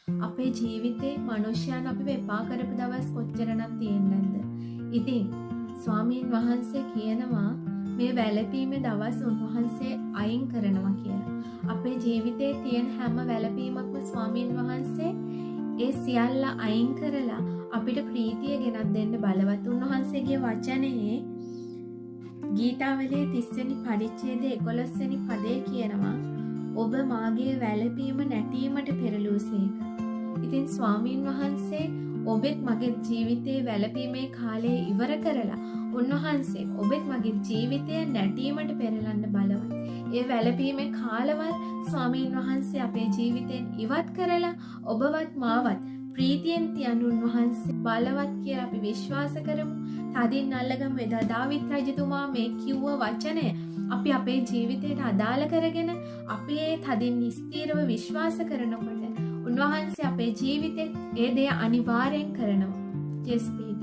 අපේ ජීවිතේ මනුෂ්‍යයන් අපිව එපා කරපු දවස් කොච්චරනම් තියෙන්නේ නැද්ද? ඉතින් ස්වාමීන් වහන්සේ කියනවා මේ වැළපීමේ දවස් උන්වහන්සේ අයින් කරනවා කියලා. අපේ ජීවිතේ තියෙන හැම වැළපීමක්ම ස්වාමීන් වහන්සේ ඒ සියල්ල අයින් කරලා අපිට ප්‍රීතිය ගෙනත් දෙන්න බලවත්. උන්වහන්සේගේ වචනේ ගීතාවලියේ 30 වෙනි පරිච්ඡේදයේ 11 වෙනි පදේ කියනවා ඔබ මාගේ වැළපීම නැටීමට පෙරළුසේක. ඉතින් ස්වාමීන් වහන්සේ ඔබෙත් මගේ ජීවිතේ වැළපීමේ කාලය ඉවර කරලා උන්වහන්සේ ඔබෙත් මගේ ජීවිතය නැටීමට පෙරලන්න බලවත්. ඒ වැළපීමේ කාලවල් ස්වාමීන් වහන්සේ අපේ ජීවිතෙන් ඉවත් කරලා ඔබවත් මාවත් ප්‍රීතියෙන් තියන උන්වහන්සේ බලවත් කියලා අපි විශ්වාස කරමු. තදින් අල්ලගමු. එදා දාවිත් රජතුමා මේ කිව්ව වචනය අපි අපේ ජීවිතයට අදාළ කරගෙන අපි ඒ තදින් ස්ථීරව විශ්වාස කරනකොට උන්වහන්සේ අපේ ජීවිතේ ඒ දේ අනිවාර්යෙන් කරනවා. ජෙස්පීට